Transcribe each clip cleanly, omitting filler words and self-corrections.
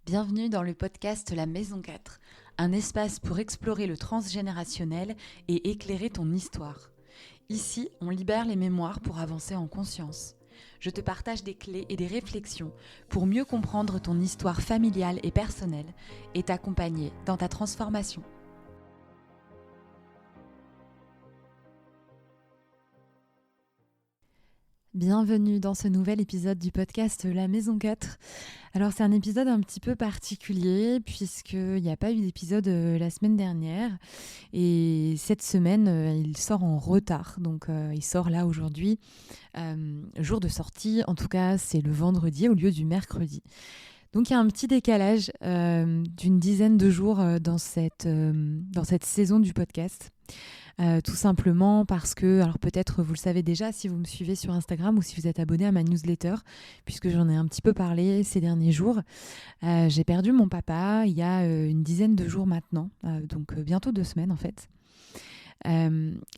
Bienvenue dans le podcast La Maison 4, un espace pour explorer le transgénérationnel et éclairer ton histoire. Ici, on libère les mémoires pour avancer en conscience. Je te partage des clés et des réflexions pour mieux comprendre ton histoire familiale et personnelle et t'accompagner dans ta transformation. Bienvenue dans ce nouvel épisode du podcast La Maison 4. Alors c'est un épisode un petit peu particulier puisqu'il n'y a pas eu d'épisode la semaine dernière et cette semaine il sort en retard. Donc il sort là aujourd'hui, jour de sortie, en tout cas c'est le vendredi au lieu du mercredi. Donc il y a un petit décalage d'une dizaine de jours dans cette saison du podcast. Tout simplement parce que, alors peut-être vous le savez déjà si vous me suivez sur Instagram ou si vous êtes abonné à ma newsletter, puisque j'en ai un petit peu parlé ces derniers jours. J'ai perdu mon papa il y a une dizaine de jours maintenant, donc bientôt 2 semaines en fait.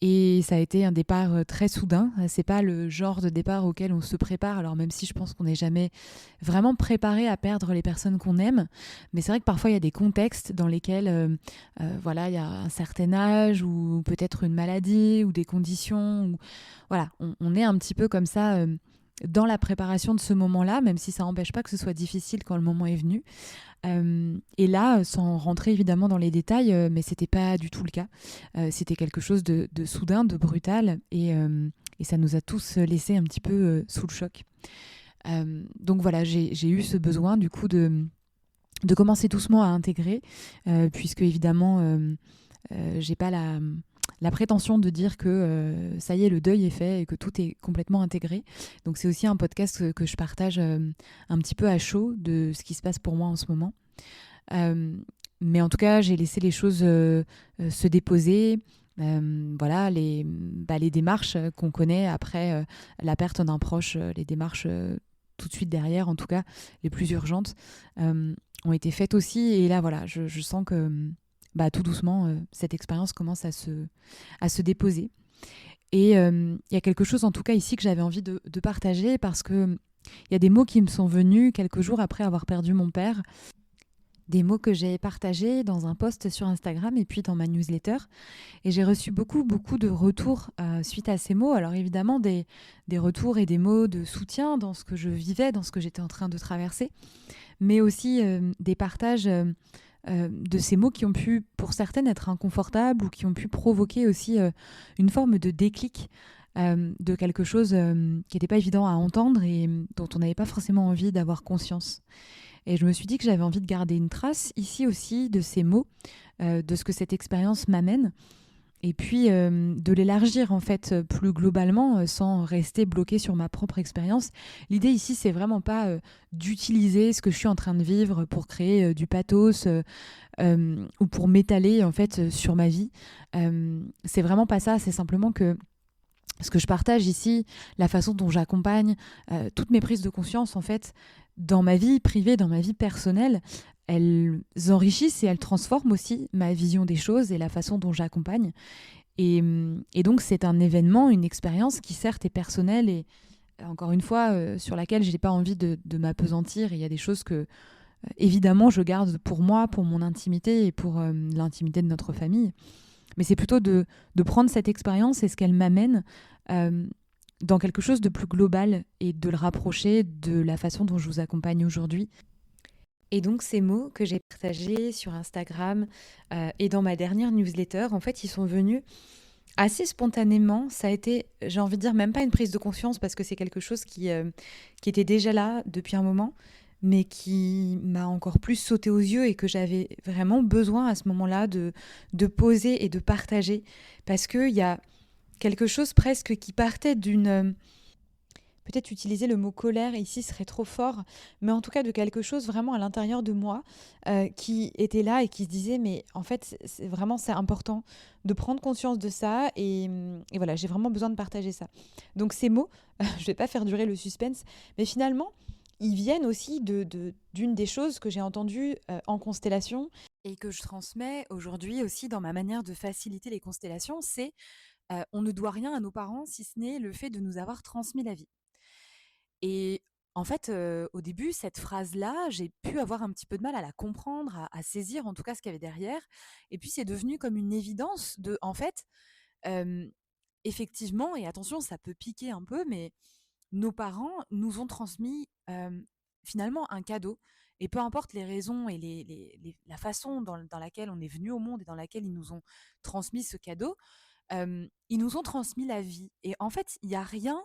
Et ça a été un départ très soudain. C'est pas le genre de départ auquel on se prépare. Alors même si je pense qu'on n'est jamais vraiment préparé à perdre les personnes qu'on aime, mais c'est vrai que parfois il y a des contextes dans lesquels, voilà, il y a un certain âge ou peut-être une maladie ou des conditions. Voilà, on est un petit peu comme ça. Dans la préparation de ce moment-là, même si ça n'empêche pas que ce soit difficile quand le moment est venu. Et là, sans rentrer évidemment dans les détails, mais c'était pas du tout le cas. C'était quelque chose de soudain, de brutal, et ça nous a tous laissés un petit peu sous le choc. Donc voilà, j'ai eu ce besoin du coup de commencer doucement à intégrer, puisque évidemment, j'ai pas la prétention de dire que ça y est, le deuil est fait et que tout est complètement intégré. Donc c'est aussi un podcast que je partage un petit peu à chaud de ce qui se passe pour moi en ce moment. Mais en tout cas, j'ai laissé les choses se déposer. Voilà, les démarches qu'on connaît après la perte d'un proche, les démarches tout de suite derrière, en tout cas, les plus urgentes, ont été faites aussi. Et là, voilà, je sens que tout doucement, cette expérience commence à se déposer. Et il y a quelque chose, en tout cas, ici que j'avais envie de partager parce que il y a des mots qui me sont venus quelques jours après avoir perdu mon père, des mots que j'ai partagés dans un post sur Instagram et puis dans ma newsletter. Et j'ai reçu beaucoup, beaucoup de retours suite à ces mots. Alors évidemment, des retours et des mots de soutien dans ce que je vivais, dans ce que j'étais en train de traverser, mais aussi des partages de ces mots qui ont pu, pour certaines, être inconfortables ou qui ont pu provoquer aussi une forme de déclic de quelque chose qui n'était pas évident à entendre et dont on n'avait pas forcément envie d'avoir conscience. Et je me suis dit que j'avais envie de garder une trace ici aussi de ces mots, de ce que cette expérience m'amène, et puis de l'élargir en fait plus globalement sans rester bloqué sur ma propre expérience. L'idée ici, c'est vraiment pas d'utiliser ce que je suis en train de vivre pour créer du pathos ou pour m'étaler en fait sur ma vie. C'est vraiment pas ça, c'est simplement que ce que je partage ici, la façon dont j'accompagne toutes mes prises de conscience en fait dans ma vie privée, dans ma vie personnelle, elles enrichissent et elles transforment aussi ma vision des choses et la façon dont j'accompagne. Et donc c'est un événement, une expérience qui certes est personnelle et encore une fois sur laquelle je n'ai pas envie de m'appesantir. Il y a des choses que évidemment je garde pour moi, pour mon intimité et pour l'intimité de notre famille. Mais c'est plutôt de prendre cette expérience et ce qu'elle m'amène euh, dans quelque chose de plus global et de le rapprocher de la façon dont je vous accompagne aujourd'hui. Et donc ces mots que j'ai partagés sur Instagram et dans ma dernière newsletter, en fait, ils sont venus assez spontanément. Ça a été, j'ai envie de dire, même pas une prise de conscience parce que c'est quelque chose qui était déjà là depuis un moment, mais qui m'a encore plus sauté aux yeux et que j'avais vraiment besoin à ce moment-là de poser et de partager. Parce qu'il y a quelque chose presque qui partait d'une... Peut-être utiliser le mot colère ici serait trop fort, mais en tout cas de quelque chose vraiment à l'intérieur de moi qui était là et qui se disait mais en fait c'est important de prendre conscience de ça et voilà, j'ai vraiment besoin de partager ça. Donc ces mots, je vais pas faire durer le suspense, mais finalement ils viennent aussi d'une des choses que j'ai entendues en constellation et que je transmets aujourd'hui aussi dans ma manière de faciliter les constellations, c'est on ne doit rien à nos parents si ce n'est le fait de nous avoir transmis la vie. Et En fait, au début, cette phrase-là, j'ai pu avoir un petit peu de mal à la comprendre, à saisir en tout cas ce qu'il y avait derrière. Et puis c'est devenu comme une évidence de en fait, hem, effectivement et attention, ça peut piquer un peu, mais nos parents nous ont transmis, finalement un cadeau et peu importe les raisons et la façon dans laquelle on est venu au monde et dans laquelle ils nous ont transmis ce cadeau, ils nous ont transmis la vie et en fait, il y a rien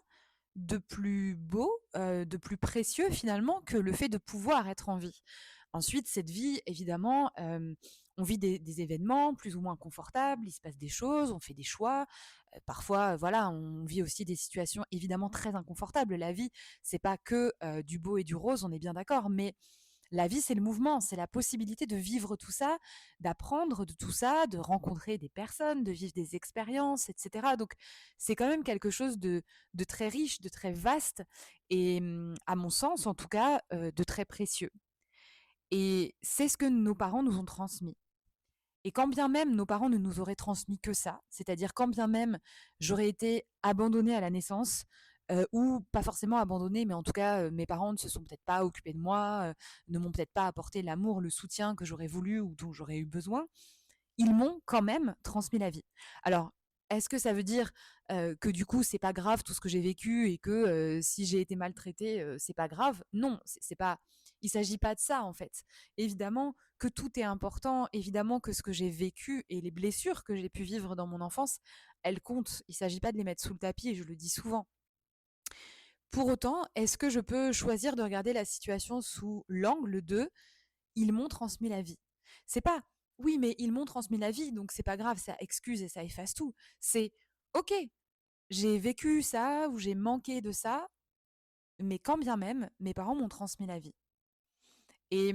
de plus beau, de plus précieux finalement que le fait de pouvoir être en vie. Ensuite, cette vie, évidemment, on vit des événements plus ou moins confortables, il se passe des choses, on fait des choix. Parfois, voilà, on vit aussi des situations évidemment très inconfortables. La vie, c'est pas que du beau et du rose, on est bien d'accord, mais la vie, c'est le mouvement, c'est la possibilité de vivre tout ça, d'apprendre de tout ça, de rencontrer des personnes, de vivre des expériences, etc. Donc, c'est quand même quelque chose de très riche, de très vaste et, à mon sens, en tout cas, de très précieux. Et c'est ce que nos parents nous ont transmis. Et quand bien même nos parents ne nous auraient transmis que ça, c'est-à-dire quand bien même j'aurais été abandonnée à la naissance, ou pas forcément abandonnée, mais en tout cas, mes parents ne se sont peut-être pas occupés de moi, ne m'ont peut-être pas apporté l'amour, le soutien que j'aurais voulu ou dont j'aurais eu besoin, ils m'ont quand même transmis la vie. Alors, est-ce que ça veut dire, que du coup, c'est pas grave tout ce que j'ai vécu et que, si j'ai été maltraitée, c'est pas grave? Non, c'est pas il s'agit pas de ça, en fait. Évidemment que tout est important, évidemment que ce que j'ai vécu et les blessures que j'ai pu vivre dans mon enfance, elles comptent. Il s'agit pas de les mettre sous le tapis et je le dis souvent. Pour autant, est-ce que je peux choisir de regarder la situation sous l'angle de: «Ils m'ont transmis la vie»? C'est pas: «Oui, mais ils m'ont transmis la vie, donc c'est pas grave, ça excuse et ça efface tout». C'est: «OK, j'ai vécu ça ou j'ai manqué de ça, mais quand bien même, mes parents m'ont transmis la vie» et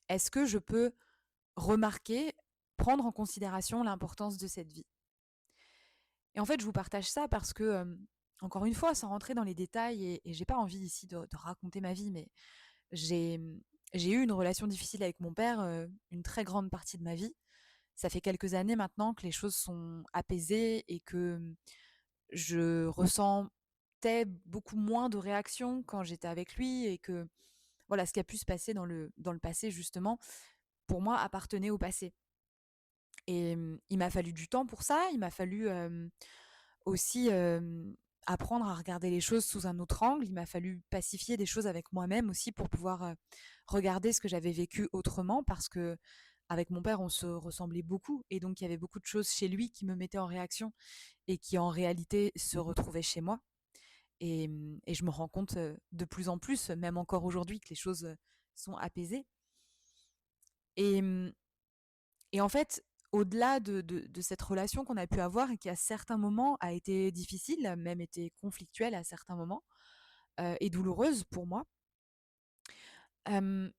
est-ce que je peux remarquer, prendre en considération l'importance de cette vie? Et en fait, je vous partage ça parce que, encore une fois, sans rentrer dans les détails et j'ai pas envie ici de raconter ma vie, mais j'ai, j'ai eu une relation difficile avec mon père, une très grande partie de ma vie. Ça fait quelques années maintenant que les choses sont apaisées et que, je ressentais beaucoup moins de réactions quand j'étais avec lui et que, voilà, ce qui a pu se passer dans le passé justement, pour moi appartenait au passé. Et il m'a fallu du temps pour ça, il m'a fallu, aussi, apprendre à regarder les choses sous un autre angle. Il m'a fallu pacifier des choses avec moi-même aussi pour pouvoir, regarder ce que j'avais vécu autrement parce que avec mon père, on se ressemblait beaucoup et donc il y avait beaucoup de choses chez lui qui me mettaient en réaction et qui en réalité se retrouvaient chez moi et je me rends compte, de plus en plus, même encore aujourd'hui, que les choses, sont apaisées et et en fait, au-delà de cette relation qu'on a pu avoir et qui à certains moments a été difficile, a même été conflictuelle à certains moments, et douloureuse pour moi, hem,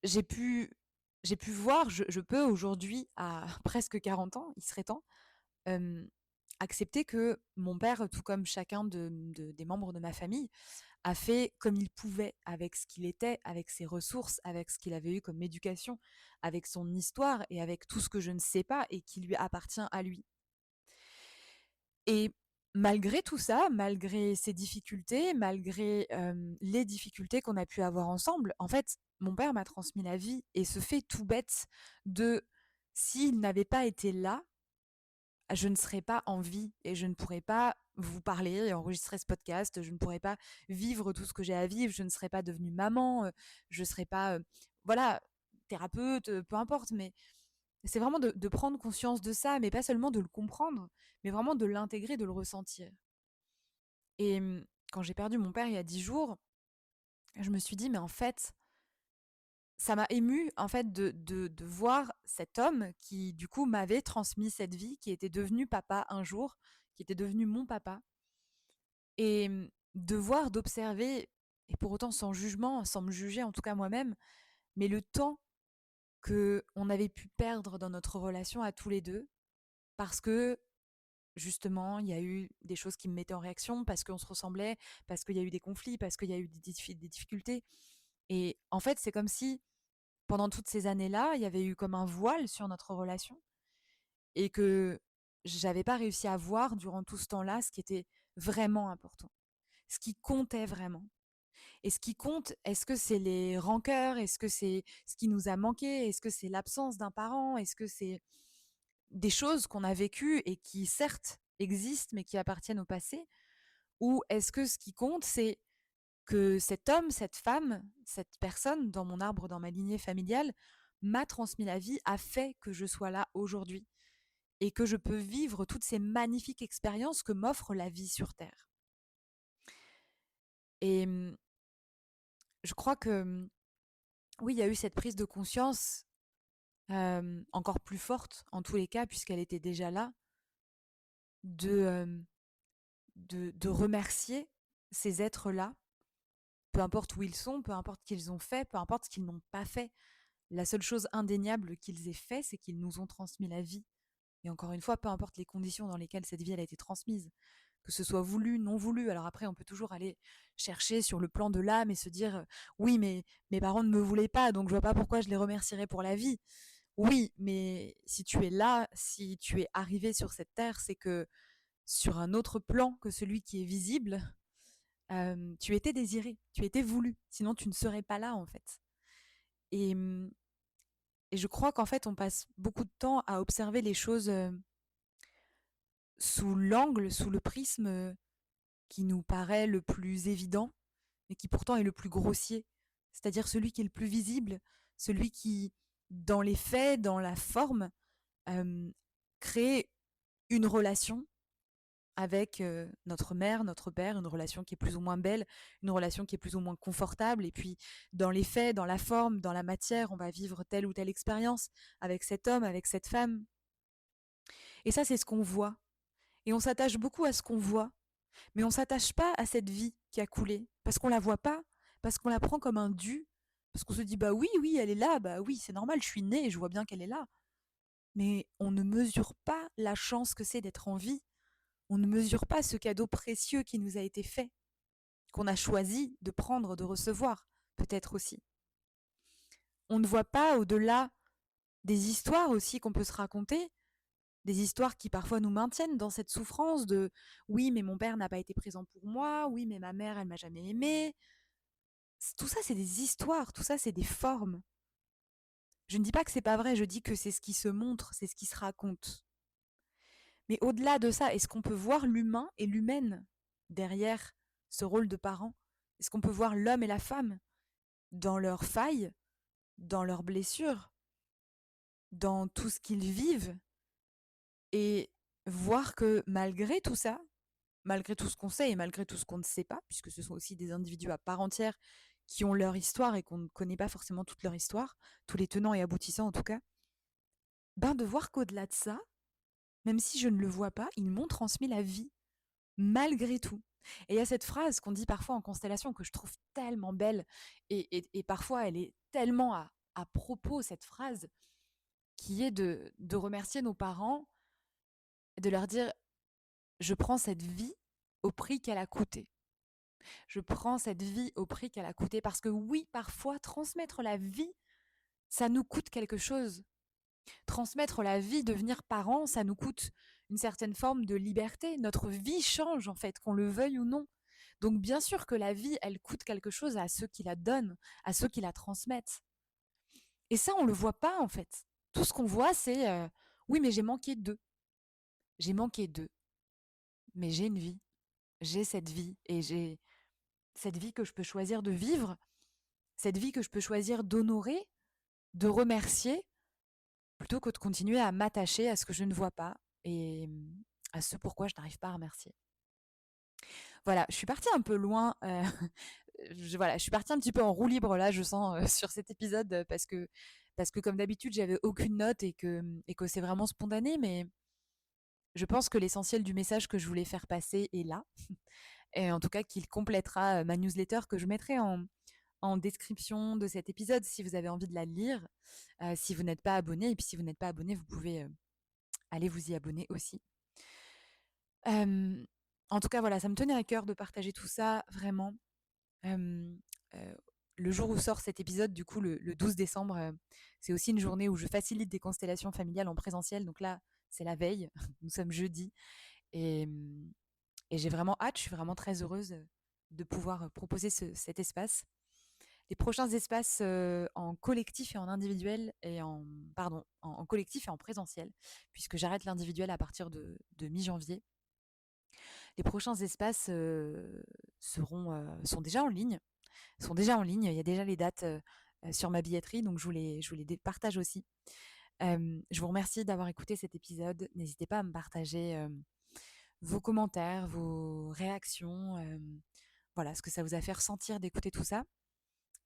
j'ai pu j'ai pu voir, je peux aujourd'hui à presque 40 ans, il serait temps, hem, accepter que mon père, tout comme chacun des membres de ma famille, a fait comme il pouvait avec ce qu'il était, avec ses ressources, avec ce qu'il avait eu comme éducation, avec son histoire et avec tout ce que je ne sais pas et qui lui appartient à lui. Et malgré tout ça, malgré ces difficultés, malgré, les difficultés qu'on a pu avoir ensemble, en fait, mon père m'a transmis la vie et ce fait tout bête de s'il n'avait pas été là, je ne serais pas en vie et je ne pourrais pas vous parler et enregistrer ce podcast, je ne pourrais pas vivre tout ce que j'ai à vivre, je ne serais pas devenue maman, je ne serais pas, voilà, thérapeute, peu importe, mais c'est vraiment de prendre conscience de ça, mais pas seulement de le comprendre, mais vraiment de l'intégrer, de le ressentir. Et quand j'ai perdu mon père il y a 10 jours, je me suis dit: «Mais en fait, ça m'a émue en fait de voir cet homme qui du coup m'avait transmis cette vie, qui était devenu papa un jour, qui était devenu mon papa et de voir, d'observer et pour autant sans jugement, sans me juger en tout cas moi-même, mais le temps qu'on avait pu perdre dans notre relation à tous les 2 parce que justement, il y a eu des choses qui me mettaient en réaction parce qu'on se ressemblait, parce qu'il y a eu des conflits, parce qu'il y a eu des difficultés. Et en fait, c'est comme si pendant toutes ces années-là, il y avait eu comme un voile sur notre relation et que j'avais pas réussi à voir durant tout ce temps-là ce qui était vraiment important, ce qui comptait vraiment. Et ce qui compte, est-ce que c'est les rancœurs? Est-ce que c'est ce qui nous a manqué? Est-ce que c'est l'absence d'un parent? Est-ce que c'est des choses qu'on a vécues et qui, certes, existent, mais qui appartiennent au passé? Ou est-ce que ce qui compte, c'est que cet homme, cette femme, cette personne dans mon arbre, dans ma lignée familiale, m'a transmis la vie, a fait que je sois là aujourd'hui et que je peux vivre toutes ces magnifiques expériences que m'offre la vie sur Terre. Et je crois que, oui, il y a eu cette prise de conscience encore plus forte, en tous les cas, puisqu'elle était déjà là, de, de remercier ces êtres-là, peu importe où ils sont, peu importe ce qu'ils ont fait, peu importe ce qu'ils n'ont pas fait. La seule chose indéniable qu'ils aient fait, c'est qu'ils nous ont transmis la vie. Et encore une fois, peu importe les conditions dans lesquelles cette vie elle a été transmise, que ce soit voulu, non voulu. Alors après, on peut toujours aller chercher sur le plan de l'âme et se dire oui, mais mes parents ne me voulaient pas, donc je vois pas pourquoi je les remercierais pour la vie. Oui, mais si tu es là, si tu es arrivé sur cette terre, c'est que sur un autre plan que celui qui est visible, tu étais désiré, tu étais voulu. Sinon, tu ne serais pas là en fait. Et, et je crois qu'en fait, on passe beaucoup de temps à observer les choses sous l'angle, sous le prisme qui nous paraît le plus évident, mais qui pourtant est le plus grossier. C'est-à-dire celui qui est le plus visible, celui qui, dans les faits, dans la forme, crée une relation avec notre mère, notre père, une relation qui est plus ou moins belle, une relation qui est plus ou moins confortable. Et puis, dans les faits, dans la forme, dans la matière, on va vivre telle ou telle expérience avec cet homme, avec cette femme. Et ça, c'est ce qu'on voit. Et on s'attache beaucoup à ce qu'on voit, mais on s'attache pas à cette vie qui a coulé, parce qu'on la voit pas, parce qu'on la prend comme un dû, parce qu'on se dit bah oui, oui, elle est là, bah oui, c'est normal, je suis née et je vois bien qu'elle est là. Mais on ne mesure pas la chance que c'est d'être en vie. On ne mesure pas ce cadeau précieux qui nous a été fait, qu'on a choisi de prendre, de recevoir, peut-être aussi. On ne voit pas au-delà des histoires aussi qu'on peut se raconter, des histoires qui parfois nous maintiennent dans cette souffrance de oui, mais mon père n'a pas été présent pour moi, oui, mais ma mère, elle m'a jamais aimé. Tout ça, c'est des histoires, tout ça, c'est des formes. Je ne dis pas que c'est pas vrai, je dis que c'est ce qui se montre, c'est ce qui se raconte. Mais au-delà de ça, est-ce qu'on peut voir l'humain et l'humaine derrière ce rôle de parent? Est-ce qu'on peut voir l'homme et la femme dans leurs failles, dans leurs blessures, dans tout ce qu'ils vivent et voir que malgré tout ça, malgré tout ce qu'on sait et malgré tout ce qu'on ne sait pas, puisque ce sont aussi des individus à part entière qui ont leur histoire et qu'on ne connaît pas forcément toute leur histoire, tous les tenants et aboutissants en tout cas, ben de voir qu'au-delà de ça, même si je ne le vois pas, ils m'ont transmis la vie, malgré tout. Et il y a cette phrase qu'on dit parfois en constellation que je trouve tellement belle, et parfois elle est tellement à propos, cette phrase, qui est de remercier nos parents, de leur dire, je prends cette vie au prix qu'elle a coûté. Je prends cette vie au prix qu'elle a coûté parce que oui, parfois, transmettre la vie, ça nous coûte quelque chose. Transmettre la vie, devenir parent, ça nous coûte une certaine forme de liberté. Notre vie change, en fait, qu'on le veuille ou non. Donc, bien sûr que la vie, elle coûte quelque chose à ceux qui la donnent, à ceux qui la transmettent. Et ça, on ne le voit pas, en fait. Tout ce qu'on voit, c'est oui, mais j'ai manqué d'eux. J'ai manqué d'eux. Mais j'ai une vie. J'ai cette vie. Et j'ai cette vie que je peux choisir de vivre, cette vie que je peux choisir d'honorer, de remercier, plutôt que de continuer à m'attacher à ce que je ne vois pas et à ce pourquoi je n'arrive pas à remercier. Voilà, je suis partie un peu loin. Voilà, je suis partie un petit peu en roue libre là, je sens sur cet épisode parce que comme d'habitude j'avais aucune note et que c'est vraiment spontané, mais je pense que l'essentiel du message que je voulais faire passer est là, et en tout cas qu'il complétera ma newsletter que je mettrai en description de cet épisode si vous avez envie de la lire, si vous n'êtes pas abonné. Et puis si vous n'êtes pas abonné, vous pouvez aller vous y abonner aussi. En tout cas, voilà, ça me tenait à cœur de partager tout ça, vraiment. Le jour où sort cet épisode, du coup, le 12 décembre, c'est aussi une journée où je facilite des constellations familiales en présentiel. Donc là, c'est la veille, nous sommes jeudi. Et, et j'ai vraiment hâte, je suis vraiment très heureuse de pouvoir proposer cet espace. Les prochains espaces en collectif et en individuel et en collectif et en présentiel, puisque j'arrête l'individuel à partir de mi-janvier. Les prochains espaces sont déjà en ligne. Sont déjà en ligne. Il y a déjà les dates sur ma billetterie, donc je vous les partage aussi. Je vous remercie d'avoir écouté cet épisode. N'hésitez pas à me partager vos commentaires, vos réactions, voilà, ce que ça vous a fait ressentir d'écouter tout ça.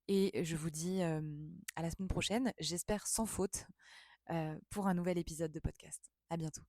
Et je vous dis à la semaine prochaine, j'espère sans faute, pour un nouvel épisode de podcast. À bientôt.